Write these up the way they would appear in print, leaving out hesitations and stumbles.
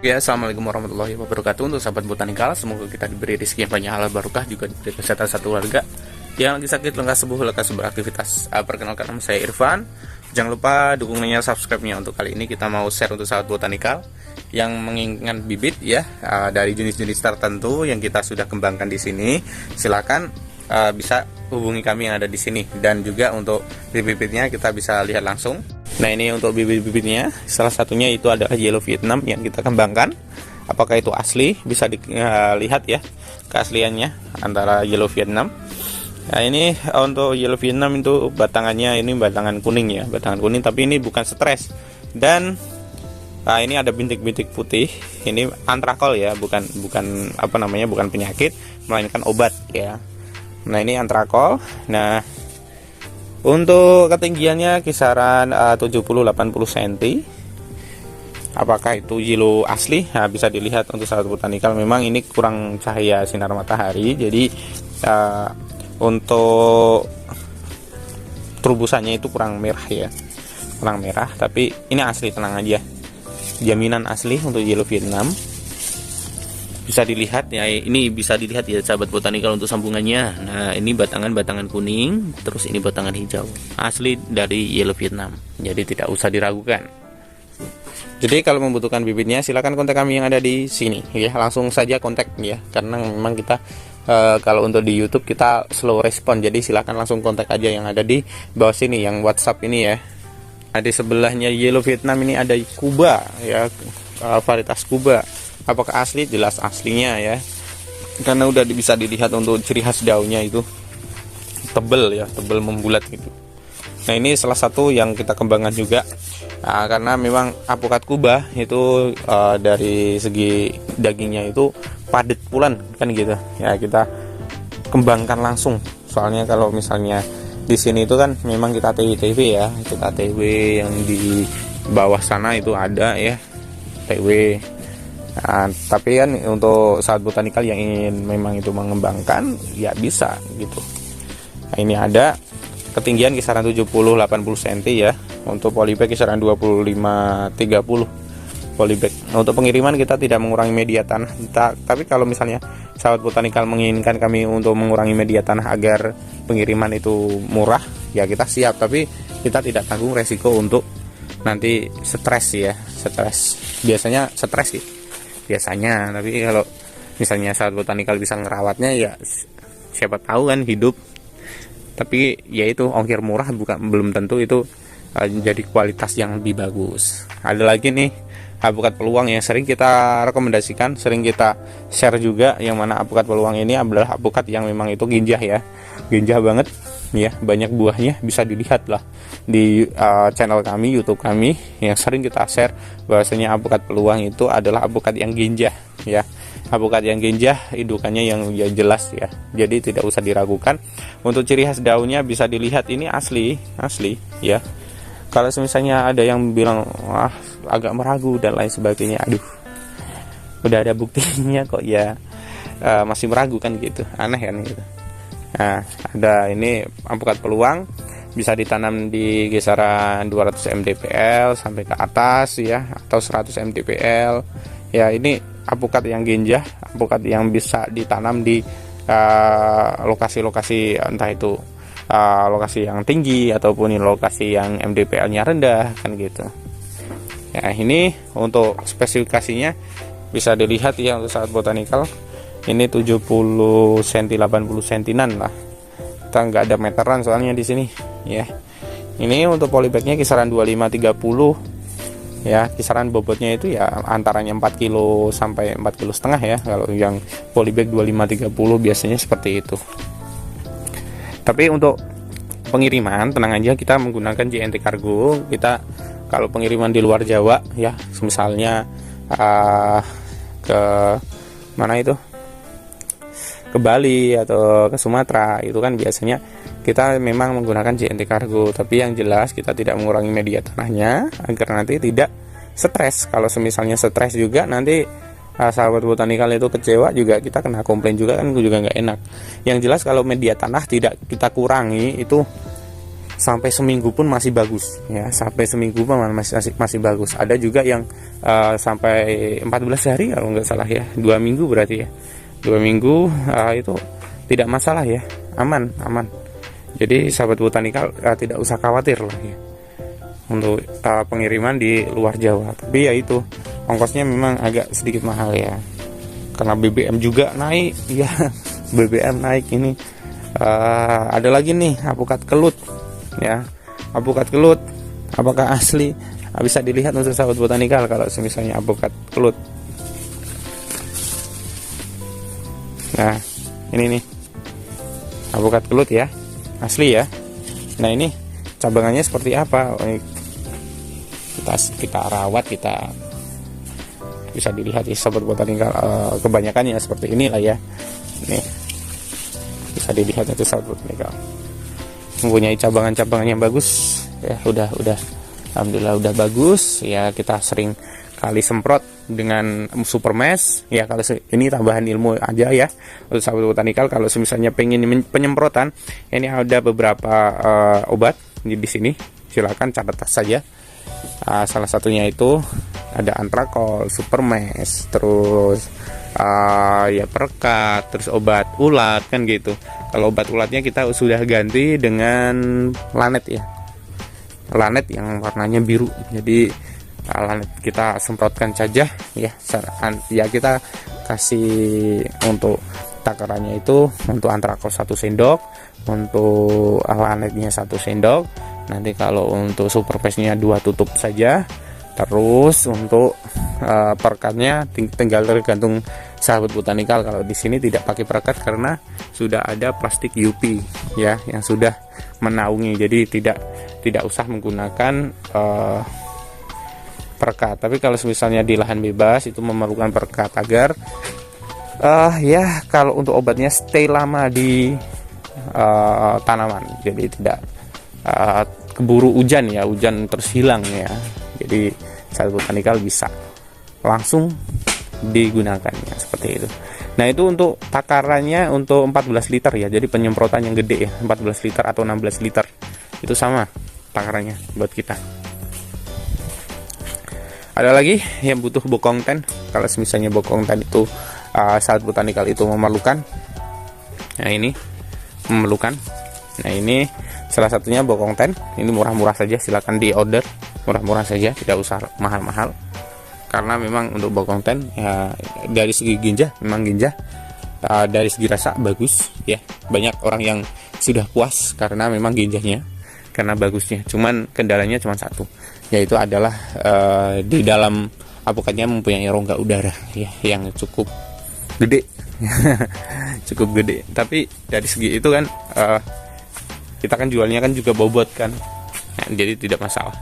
Ya, assalamualaikum warahmatullahi wabarakatuh. Untuk sahabat botanikal, semoga kita diberi rezeki yang banyak, halal barokah, juga diberi kesehatan satu keluarga. Yang lagi sakit lekas sembuh, lekas beraktivitas. Perkenalkan, nama saya Irfan. Jangan lupa dukungannya, subscribe-nya. Untuk kali ini kita mau share untuk sahabat botanikal yang menginginkan bibit ya, dari jenis-jenis tertentu yang kita sudah kembangkan di sini. Silakan bisa hubungi kami yang ada di sini, dan juga untuk bibit-bibitnya kita bisa lihat langsung. Nah, ini untuk bibit-bibitnya, salah satunya itu adalah Yellow Vietnam yang kita kembangkan. Apakah itu asli? Bisa dilihat ya keasliannya antara Yellow Vietnam. Nah, ini untuk Yellow Vietnam itu batangannya ini batangan kuning ya, batangan kuning, tapi ini bukan stres. Dan ini ada bintik-bintik putih. Ini antrakol ya, bukan bukan penyakit, melainkan obat ya. Nah, ini antrakol. Nah, untuk ketinggiannya kisaran 70-80 cm. Apakah itu yellow asli? Nah, bisa dilihat untuk sahabat botanikal, memang ini kurang cahaya sinar matahari, jadi untuk terubusannya itu kurang merah ya, kurang merah. Tapi ini asli, tenang aja, jaminan asli untuk Yellow Vietnam. Bisa dilihat ya, ini bisa dilihat ya sahabat botanikal untuk sambungannya. Nah, ini batangan kuning, terus ini batangan hijau, asli dari Yellow Vietnam, jadi tidak usah diragukan. Jadi kalau membutuhkan bibitnya silahkan kontak kami yang ada di sini ya, langsung saja kontak ya, karena memang kita kalau untuk di YouTube kita slow respon, jadi silahkan langsung kontak aja yang ada di bawah sini, yang WhatsApp ini ya. Ada sebelahnya Yellow Vietnam ini ada Kuba ya, varietas Kuba. Apakah asli? Jelas aslinya ya, karena udah bisa dilihat untuk ciri khas daunnya itu tebel ya, tebel membulat gitu. Nah, ini salah satu yang kita kembangkan juga, karena memang apokat Kuba itu dari segi dagingnya itu padat pulen kan gitu ya, kita kembangkan langsung. Soalnya kalau misalnya di sini itu kan memang kita TW ya, kita TW yang di bawah sana itu ada ya, TW. Nah, tapi kan untuk sahabat botanikal yang ingin memang itu mengembangkan ya bisa gitu. Nah, ini ada ketinggian kisaran 70-80 cm ya, untuk polybag kisaran 25-30 polybag. Nah, untuk pengiriman kita tidak mengurangi media tanah, tapi kalau misalnya sahabat botanikal menginginkan kami untuk mengurangi media tanah agar pengiriman itu murah ya, kita siap, tapi kita tidak tanggung resiko untuk nanti stres ya, stres. Biasanya stres sih biasanya, tapi kalau misalnya sahabat botanikal bisa ngerawatnya ya siapa tahu kan hidup. Tapi ya itu ongkir murah belum tentu itu jadi kualitas yang lebih bagus. Ada lagi nih apokat peluang yang sering kita rekomendasikan, sering kita share juga, yang mana apokat peluang ini adalah apokat yang memang itu ginjah ya, ginjah banget ya, banyak buahnya. Bisa dilihat lah di channel kami, YouTube kami, yang sering kita share bahwasanya apokat peluang itu adalah apokat yang ginjah ya, apokat yang ginjah, indukannya yang ya jelas ya, jadi tidak usah diragukan. Untuk ciri khas daunnya bisa dilihat, ini asli ya. Kalau misalnya ada yang bilang wah agak meragu dan lain sebagainya, aduh udah ada buktinya kok ya, masih meragu kan gitu, aneh kan gitu. Nah, ada ini apokat peluang, bisa ditanam di kisaran 200 mdpl sampai ke atas ya, atau 100 mdpl ya. Ini apokat yang ginjah, apokat yang bisa ditanam di lokasi-lokasi entah itu lokasi yang tinggi ataupun lokasi yang mdpl-nya rendah kan gitu. Ya, ini untuk spesifikasinya bisa dilihat ya untuk sahabat botanikal. Ini 70 cm 80 cm lah. Kita nggak ada meteran soalnya di sini ya. Ini untuk polybagnya kisaran 25-30 ya, kisaran bobotnya itu ya antaranya 4 kilo sampai 4,5 kilo ya. Kalau yang polybag 25-30 biasanya seperti itu. Tapi untuk pengiriman tenang aja, kita menggunakan JNT Cargo. Kita kalau pengiriman di luar Jawa ya, misalnya ke mana itu, ke Bali atau ke Sumatera, itu kan biasanya kita memang menggunakan JNT Cargo. Tapi yang jelas kita tidak mengurangi media tanahnya agar nanti tidak stres. Kalau misalnya stres juga nanti sahabat botanikal itu kecewa juga, kita kena komplain juga kan, juga nggak enak. Yang jelas kalau media tanah tidak kita kurangi, itu sampai seminggu pun masih bagus ya, sampai seminggu pun masih bagus. Ada juga yang sampai 14 hari kalau nggak salah ya, 2 minggu berarti ya, 2 minggu itu tidak masalah ya, aman. Jadi sahabat botanikal tidak usah khawatir lah ya untuk pengiriman di luar Jawa. Tapi ya itu ongkosnya memang agak sedikit mahal ya, karena BBM juga naik ya. BBM naik ini. Ada lagi nih apukat kelut ya, apukat kelut apakah asli? Bisa dilihat untuk sahabat botanikal kalau misalnya apukat kelut. Nah ini nih apukat kelut ya, asli ya. Nah ini cabangannya seperti apa? Kita rawat, kita bisa dilihat ya sahabat botanikal, kebanyakannya seperti inilah ya. Nih bisa dilihat itu sahabat botanikal, mempunyai cabangan-cabangan yang bagus ya. Udah alhamdulillah udah bagus ya. Kita sering kali semprot dengan super mesh ya. Kalau ini tambahan ilmu aja ya untuk sahabat botanikal, kalau misalnya pengen penyemprotan, ini ada beberapa obat di sini, silakan catat saja. Salah satunya itu ada antrakol, super mesh, terus ya perekat, terus obat ulat kan gitu. Kalau obat ulatnya kita sudah ganti dengan lanet ya, lanet yang warnanya biru. Jadi lanet kita semprotkan saja ya. Ya kita kasih untuk takarannya itu, untuk antrakol 1 sendok, untuk lanetnya 1 sendok. Nanti kalau untuk super paste-nya 2 tutup saja. Terus untuk perekatnya tinggal tergantung sahabat botanikal. Kalau di sini tidak pakai perekat karena sudah ada plastik UP ya yang sudah menaungi. Jadi tidak usah menggunakan perekat. Tapi kalau misalnya di lahan bebas itu memerlukan perekat agar ya kalau untuk obatnya stay lama di tanaman. Jadi tidak keburu hujan ya, hujan terus hilang ya. Jadi sahabat botanikal bisa langsung digunakan ya, seperti itu. Nah itu untuk takarannya untuk 14 liter ya. Jadi penyemprotan yang gede ya, 14 liter atau 16 liter itu sama takarannya buat kita. Ada lagi yang butuh bokong ten. Kalau misalnya bokong ten itu sahabat botanikal itu memerlukan, nah ini memerlukan. Nah ini salah satunya bokong ten. Ini murah-murah saja, silakan di order, murah-murah saja, tidak usah mahal-mahal. Karena memang untuk bokong ten ya, dari segi ginjal memang ginjal, dari segi rasa bagus ya. Banyak orang yang sudah puas karena memang ginjalnya, karena bagusnya. Cuman kendalanya cuma satu, yaitu adalah di dalam apukatnya mempunyai rongga udara ya yang cukup gede. Cukup gede. Tapi dari segi itu kan kita kan jualnya kan juga bobot kan, nah, jadi tidak masalah.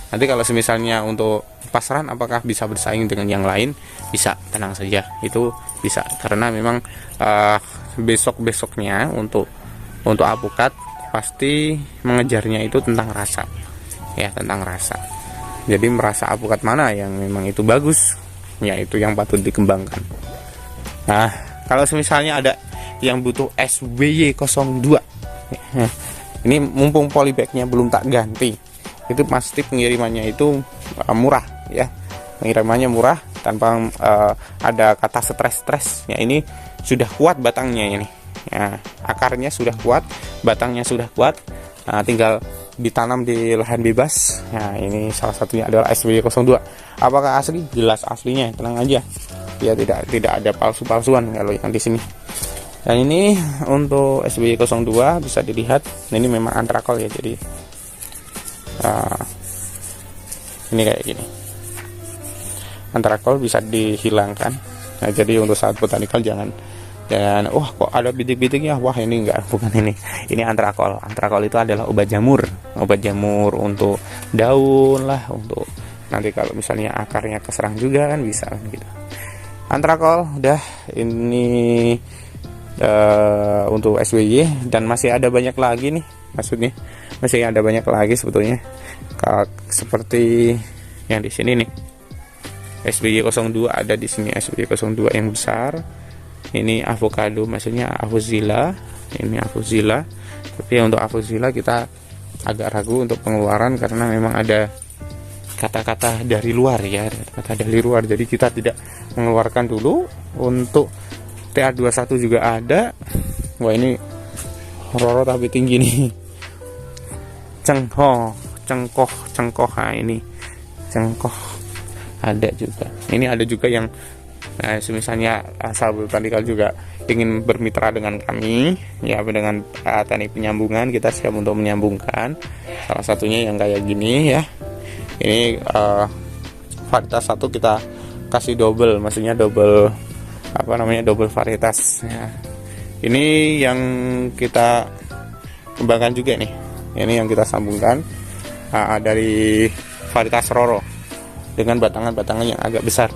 Nanti kalau misalnya untuk pasaran apakah bisa bersaing dengan yang lain, bisa, tenang saja, itu bisa. Karena memang besok-besoknya untuk apukat pasti mengejarnya itu tentang rasa ya, tentang rasa. Jadi merasa apukat mana yang memang itu bagus, ya itu yang patut dikembangkan. Nah kalau misalnya ada yang butuh SWY02, ini mumpung polybagnya belum tak ganti, itu pasti pengirimannya itu murah ya, pengirimannya murah tanpa ada kata stres ya. Ini sudah kuat batangnya ini ya, akarnya sudah kuat, batangnya sudah kuat. Nah, tinggal ditanam di lahan bebas. Nah ini salah satunya adalah SWY02. Apakah asli? Jelas aslinya, tenang aja ya, tidak ada palsu-palsuan kalau yang di sini. Dan ini untuk SWY02 bisa dilihat, nah, ini memang antrakol ya. Jadi ini kayak gini, antrakol bisa dihilangkan. Nah jadi untuk sahabat botanikal jangan wah kok ada bitik-bitiknya, wah ini enggak, bukan ini antrakol. Antrakol itu adalah obat jamur untuk daun lah, untuk nanti kalau misalnya akarnya keserang juga kan bisa gitu. Antrakol udah, ini untuk SWY, dan masih ada banyak lagi nih, maksudnya masih ada banyak lagi sebetulnya, seperti yang di sini nih, SWY02 ada di sini, SWY02 yang besar. Ini avocado, maksudnya avozilla, ini avozilla. Tapi untuk avozilla kita agak ragu untuk pengeluaran karena memang ada kata-kata dari luar ya, kata dari luar, jadi kita tidak mengeluarkan dulu. Untuk TA21 juga ada. Wah, ini Roro tapi tinggi nih. Cengkoh, nah ini cengkoh ada juga. Ini ada juga yang misalnya sahabat tandikal juga ingin bermitra dengan kami ya, dengan teknik penyambungan, kita siap untuk menyambungkan. Salah satunya yang kayak gini ya. Ini varietas satu kita kasih double, maksudnya double double varietas ya. Ini yang kita kembangkan juga nih. Ini yang kita sambungkan dari varietas Roro dengan batangan-batangan yang agak besar,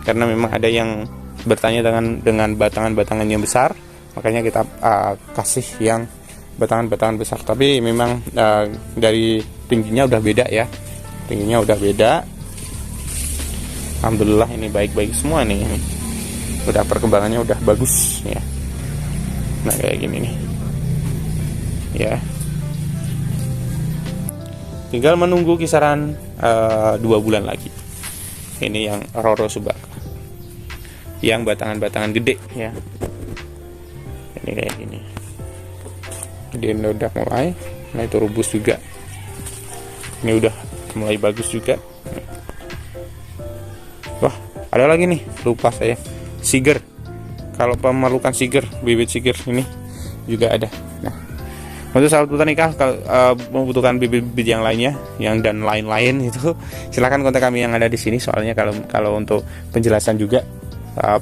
karena memang ada yang bertanya dengan batangan-batangan yang besar, makanya kita kasih yang batangan-batangan besar. Tapi memang dari tingginya udah beda ya, tingginya udah beda. Alhamdulillah ini baik-baik semua nih, udah perkembangannya udah bagus ya. Nah kayak gini nih ya, tinggal menunggu kisaran 2 bulan lagi. Ini yang Roro Subaka yang batangan-batangan gede ya, ini kayak gini. Dia udah mulai rubus juga, ini udah mulai bagus juga. Wah, ada lagi nih, lupa saya, siger. Kalau memerlukan siger, bibit siger ini juga ada. Nah, untuk sahabat botanika kalau membutuhkan bibit-bibit yang lainnya, yang dan lain-lain itu, silahkan kontak kami yang ada di sini. Soalnya kalau untuk penjelasan juga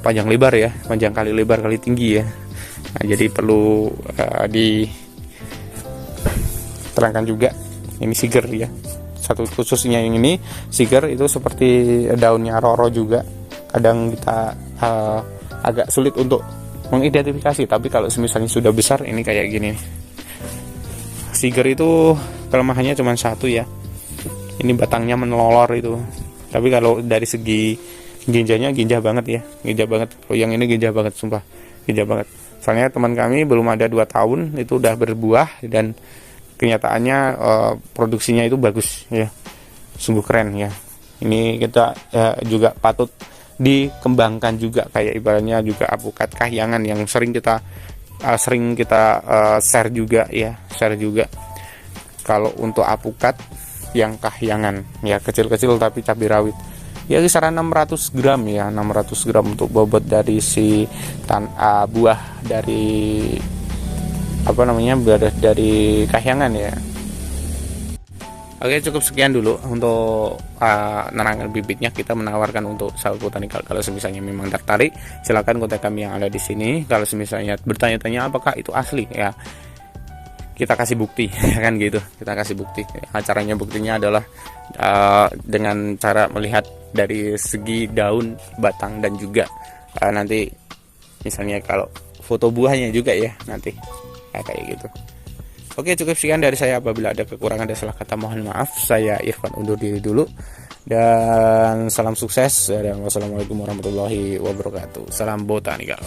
panjang lebar ya, panjang kali lebar kali tinggi ya. Nah, jadi perlu diterangkan juga. Ini siger ya. Satu khususnya yang ini siger itu seperti daunnya Roro juga. Kadang kita agak sulit untuk mengidentifikasi, tapi kalau misalnya sudah besar ini kayak gini. Siger itu kelemahannya cuma satu ya, ini batangnya menolor itu. Tapi kalau dari segi ginjanya ginjah banget ya, ginjah banget. Oh, yang ini ginjah banget, sumpah ginjah banget. Soalnya teman kami belum ada 2 tahun itu udah berbuah, dan kenyataannya produksinya itu bagus ya, sungguh keren ya. Ini kita juga patut dikembangkan juga, kayak ibaratnya juga apukat kahyangan yang sering kita share juga ya, share juga. Kalau untuk apukat yang kahyangan ya, kecil-kecil tapi cabai rawit ya kisaran 600 gram ya, 600 gram untuk bobot dari si buah dari dari kahyangan ya. Oke, cukup sekian dulu untuk menerangkan bibitnya. Kita menawarkan untuk sahabat botanikal, kalau misalnya memang tertarik, silakan kontak kami yang ada di sini. Kalau misalnya bertanya-tanya apakah itu asli ya, kita kasih bukti kan gitu, kita kasih bukti. Caranya buktinya adalah dengan cara melihat dari segi daun, batang, dan juga nanti misalnya kalau foto buahnya juga ya nanti kayak gitu. Oke, cukup sekian dari saya. Apabila ada kekurangan dan salah kata mohon maaf. Saya Irfan undur diri dulu, dan salam sukses dan wassalamualaikum warahmatullahi wabarakatuh. Salam botanikal.